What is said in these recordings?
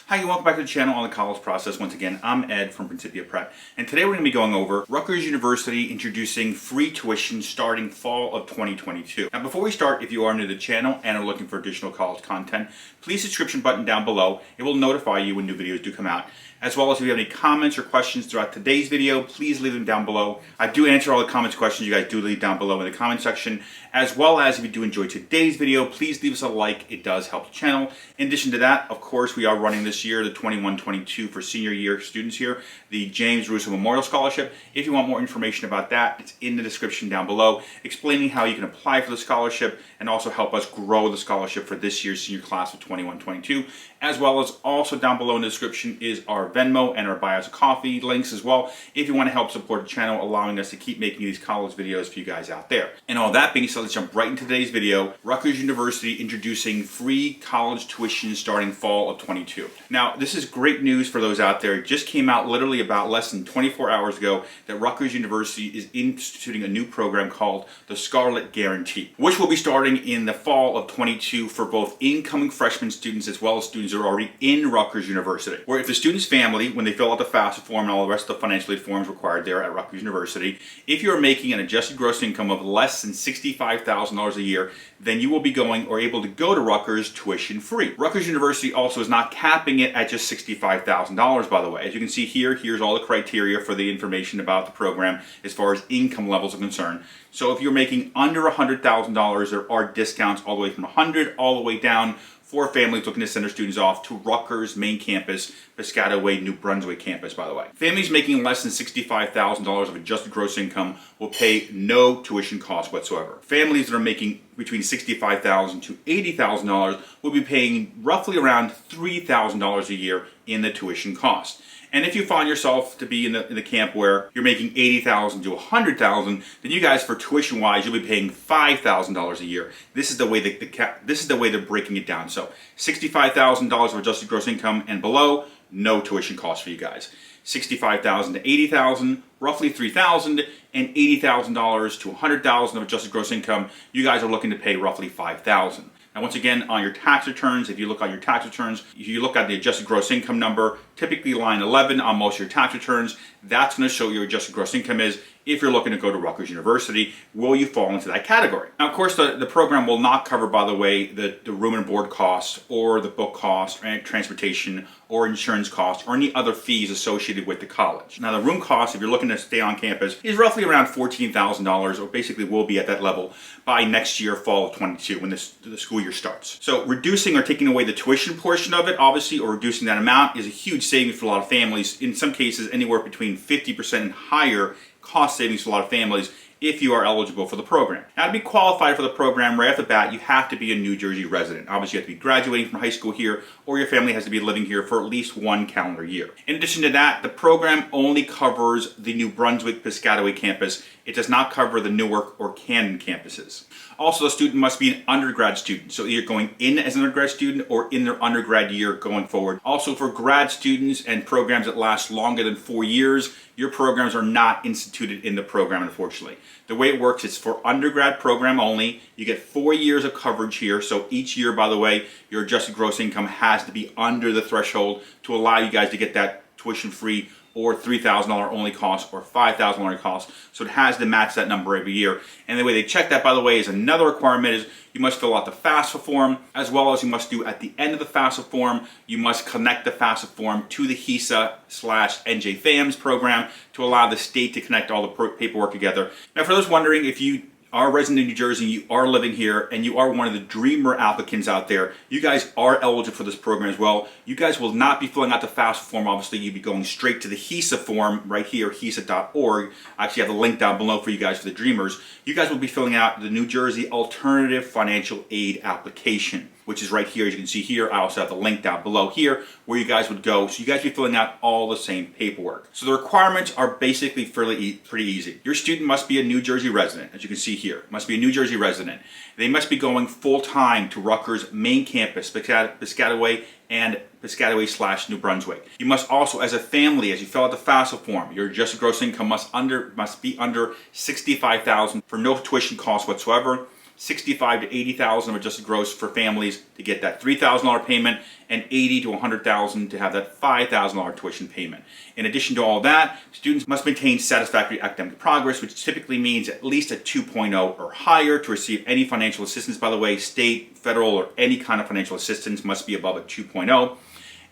Hi, and welcome back to the channel on the college process. Once again, I'm Ed from Principia Prep, and today we're going to be going over Rutgers University introducing free tuition starting fall of 2022. Now, before we start, if you are new to the channel and are looking for additional college content, please hit the subscription button down below. It will notify you when new videos do come out. As well as if you have any comments or questions throughout today's video, please leave them down below. I do answer all the comments and questions you guys do leave down below in the comment section. As well as if you do enjoy today's video, please leave us a like. It does help the channel. In addition to that, of course, we are running this year the 21-22 for senior year students here, the James Russo Memorial Scholarship. If you want more information about that, it's in the description down below, explaining how you can apply for the scholarship and also help us grow the scholarship for this year's senior class of 21-22. As well as also down below in the description is our Venmo and our Buy Us a Coffee links as well, if you want to help support the channel, allowing us to keep making these college videos for you guys out there. And all that being said, let's jump right into today's video. Rutgers University introducing free college tuition starting fall of 22. Now, this is great news for those out there. It just came out literally about less than 24 hours ago that Rutgers University is instituting a new program called the Scarlet Guarantee, which will be starting in the fall of 22 for both incoming freshman students as well as students who are already in Rutgers University. Where if the student's family, when they fill out the FAFSA form and all the rest of the financial aid forms required there at Rutgers University, if you're making an adjusted gross income of less than $65,000 a year, then you will be going or able to go to Rutgers tuition free. Rutgers University also is not capping it at just $65,000, by the way. As you can see here, here's all the criteria for the information about the program as far as income levels are concerned. So if you're making under $100,000, there are discounts all the way from $100,000 all the way down for families looking to send their students off to Rutgers main campus, Piscataway, New Brunswick campus, by the way. Families making less than $65,000 of adjusted gross income will pay no tuition costs whatsoever. Families that are making between $65,000 to $80,000 will be paying roughly around $3,000 a year in the tuition cost. And if you find yourself to be in the camp where you're making $80,000 to $100,000, then you guys, for tuition wise, you'll be paying $5,000 a year. This is the way they're breaking it down. So $65,000 of adjusted gross income and below, no tuition costs for you guys. $65,000 to $80,000, roughly $3,000, and $80,000 to $100,000 of adjusted gross income, you guys are looking to pay roughly $5,000. Now, once again, on your tax returns, if you look on your tax returns, if you look at the adjusted gross income number, typically line 11 on most of your tax returns, that's going to show your adjusted gross income is. If you're looking to go to Rutgers University, will you fall into that category? Now, of course, the program will not cover, by the way, the room and board costs or the book costs or transportation or insurance costs or any other fees associated with the college. Now, the room cost, if you're looking to stay on campus, is roughly around $14,000, or basically will be at that level by next year, fall of 22, when the school year starts. So reducing or taking away the tuition portion of it, obviously, or reducing that amount is a huge savings for a lot of families. In some cases, anywhere between 50% and higher cost savings for a lot of families if you are eligible for the program. Now, to be qualified for the program right off the bat, you have to be a New Jersey resident. Obviously, you have to be graduating from high school here, or your family has to be living here for at least 1 calendar year. In addition to that, the program only covers the New Brunswick Piscataway campus. It does not cover the Newark or Camden campuses. Also, the student must be an undergrad student, so either going in as an undergrad student or in their undergrad year going forward. Also, for grad students and programs that last longer than 4 years, your programs are not instituted in the program, unfortunately. The way it works is for undergrad program only. You get 4 years of coverage here, so each year, by the way, your adjusted gross income has to be under the threshold to allow you guys to get that tuition free or $3,000 only cost or $5,000 cost. So it has to match that number every year. And the way they check that, by the way, is another requirement is you must fill out the FAFSA form, as well as you must do at the end of the FAFSA form, you must connect the FAFSA form to the HESA/NJFAMS program to allow the state to connect all the paperwork together. Now, for those wondering, if you are a resident of New Jersey, you are living here, and you are one of the dreamer applicants out there, you guys are eligible for this program as well. You guys will not be filling out the FAFSA form. Obviously, you'd be going straight to the HESA form right here, HESA.org. I actually have the link down below for you guys, for the dreamers. You guys will be filling out the New Jersey Alternative Financial Aid application, which is right here. As you can see here, I also have the link down below here where you guys would go. So you guys be filling out all the same paperwork. So the requirements are basically pretty easy. Your student must be a New Jersey resident, as you can see here. Must be a New Jersey resident. They must be going full-time to Rutgers main campus, Piscataway and Piscataway/New Brunswick. You must also, as a family, as you fill out the FAFSA form, your adjusted gross income must be under $65,000 for no tuition costs whatsoever. $65,000 to $80,000 of adjusted gross for families to get that $3,000 payment, and $80,000 to $100,000 to have that $5,000 tuition payment. In addition to all that, students must maintain satisfactory academic progress, which typically means at least a 2.0 or higher. To receive any financial assistance, by the way, state, federal, or any kind of financial assistance must be above a 2.0.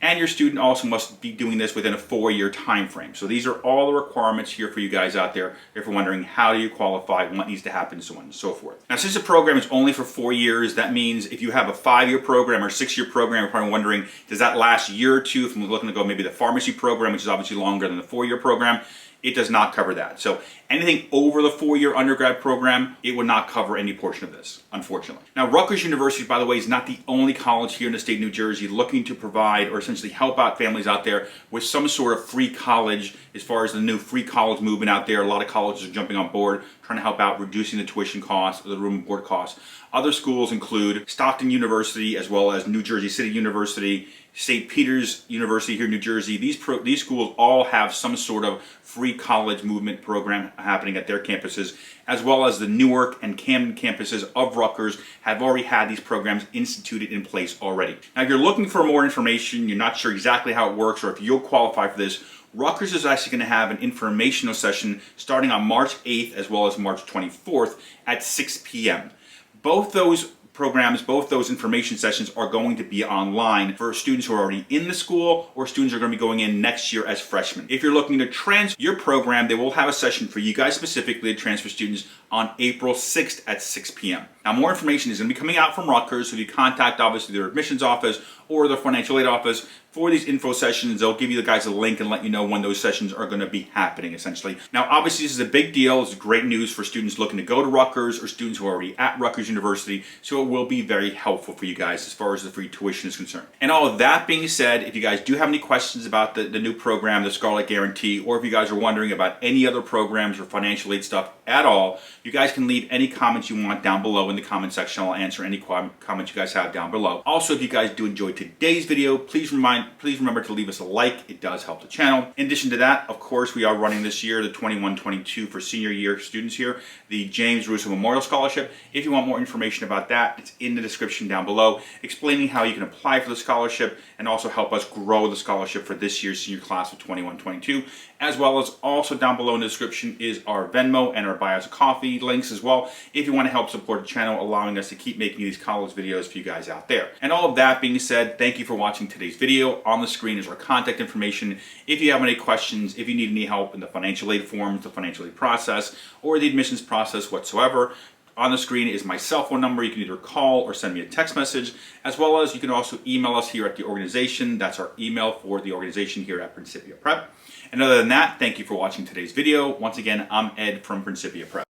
And your student also must be doing this within a 4-year time frame. So these are all the requirements here for you guys out there if you're wondering how do you qualify, what needs to happen, so on and so forth. Now, since the program is only for 4 years, that means if you have a 5-year program or 6-year program, you're probably wondering, does that last a year or two? If we're looking to go maybe the pharmacy program, which is obviously longer than the 4-year program, it does not cover that. So anything over the 4-year undergrad program, it would not cover any portion of this, unfortunately. Now, Rutgers University, by the way, is not the only college here in the state of New Jersey looking to provide or essentially help out families out there with some sort of free college. As far as the new free college movement out there, a lot of colleges are jumping on board, trying to help out reducing the tuition costs or the room and board costs. Other schools include Stockton University, as well as New Jersey City University, St. Peter's University here in New Jersey. These schools all have some sort of free college movement program happening at their campuses, as well as the Newark and Camden campuses of Rutgers have already had these programs instituted in place already. Now, if you're looking for more information, you're not sure exactly how it works or if you'll qualify for this, Rutgers is actually going to have an informational session starting on March 8th as well as March 24th at 6 p.m. Both those programs, both those information sessions are going to be online for students who are already in the school or students who are going to be going in next year as freshmen. If you're looking to transfer your program, they will have a session for you guys specifically to transfer students on April 6th at 6 p.m. Now, more information is going to be coming out from Rutgers, so if you contact obviously their admissions office or their financial aid office for these info sessions, they'll give you guys a link and let you know when those sessions are going to be happening, essentially. Now, obviously, this is a big deal. It's great news for students looking to go to Rutgers or students who are already at Rutgers University, so it will be very helpful for you guys as far as the free tuition is concerned. And all of that being said, if you guys do have any questions about the new program, the Scarlet Guarantee, or if you guys are wondering about any other programs or financial aid stuff at all, you guys can leave any comments you want down below in the comment section. I'll answer any comments you guys have down below. Also, if you guys do enjoy today's video, please remember to leave us a like. It does help the channel. In addition to that, of course, we are running this year the 21-22 for senior year students here, the James Russo Memorial Scholarship. If you want more information about that, it's in the description down below, explaining how you can apply for the scholarship and also help us grow the scholarship for this year's senior class of 21-22, as well as also down below in the description is our Venmo and our Buy Us a Coffee links as well, if you want to help support the channel, allowing us to keep making these college videos for you guys out there. And all of that being said, thank you for watching today's video. On the screen is our contact information. If you have any questions, if you need any help in the financial aid forms, the financial aid process, or the admissions process whatsoever, on the screen is my cell phone number. You can either call or send me a text message, as well as you can also email us here at the organization. That's our email for the organization here at Principia Prep. And other than that, thank you for watching today's video. Once again, I'm Ed from Principia Prep.